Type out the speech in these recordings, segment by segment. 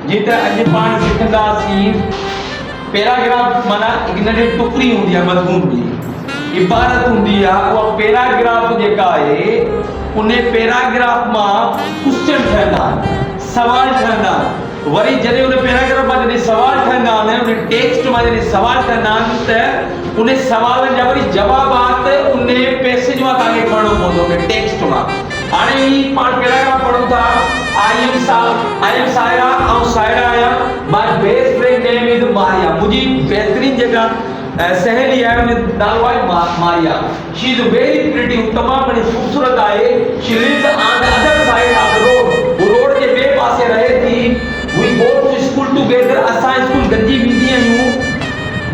जिते अॼु पाण सिखंदासीं पैराग्राफ माना हिकु नंढी टुकड़ी हूंदी आहे मज़मून जी इबारत हूंदी आहे उहा पैराग्राफ जेका आहे उन पैराग्राफ मां क्वेश्चन ठहंदा आहिनि सवाल ठहंदा आहिनि वरी जॾहिं उन पैराग्राफ मां जॾहिं सवाल ठहंदा आहिनि उन टेक्स्ट मां जॾहिं सवाल ठहंदा आहिनि त उन सवालनि जा वरी जवाबात उन पैसेज मां तव्हांखे खणणो पवंदो उन टेक्स्ट मां हाणे ही पाण पैराग्राफ पढ़ूं था आई एम सायरा ऐं सायरा आहियां my best friend name is Maria मुंहिंजी बहितरीन जेका सहेली आहे उन नालो आहे Maria she is very pretty तमामु घणी खूबसूरत आहे she lives on the other side of the road वो रोड जे ॿिए पासे रहे थी we go to school together असां स्कूल गॾिजी वेंदी आहियूं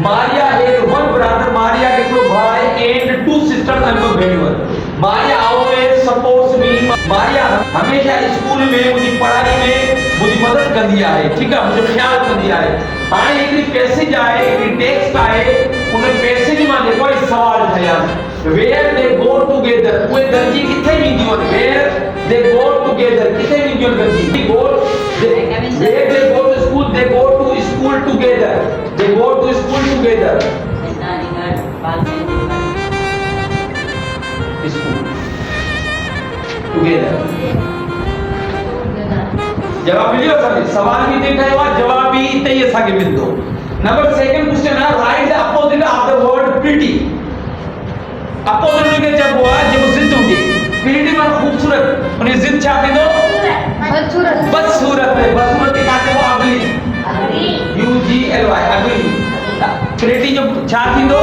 Maria had one brother Maria के हिकिड़ो भाउ आहे and two sisters and one भेणियूं मारिया ऑलवेज सपोर्ट्स मी मारिया हमेशा स्कूल में मुंहिंजी पढ़ाई में मुंहिंजी मदद कंदी आहे ठीकु आहे मुंहिंजो ख़्यालु कंदी आहे हाणे हिकिड़ी पैसेज आहे हिकिड़ी टेक्स्ट आहे उन पैसेज मां जेको आहे सवाल ठहिया वेयर दे गो टुगेदर उहे गॾिजी किथे वेंदियूं आहिनि वेयर दे गो टुगेदर किथे वेंदियूं आहिनि गॾिजी go where they go to school they go to school together they go to school together school together जवाब मिलियो असांखे सवाल बि हिते कयो आहे जवाब बि हिते ई असांखे मिलंदो नंबर सेकंड क्वेश्चन आहे right the opposite of the word pretty opposite खे चइबो आहे जेको ज़िद हुजे प्रिटी माना खूबसूरत उन ज़िद छा थींदो बदसूरत बदसूरत खे छा चइबो ugly U G L Y ugly pretty जो छा थींदो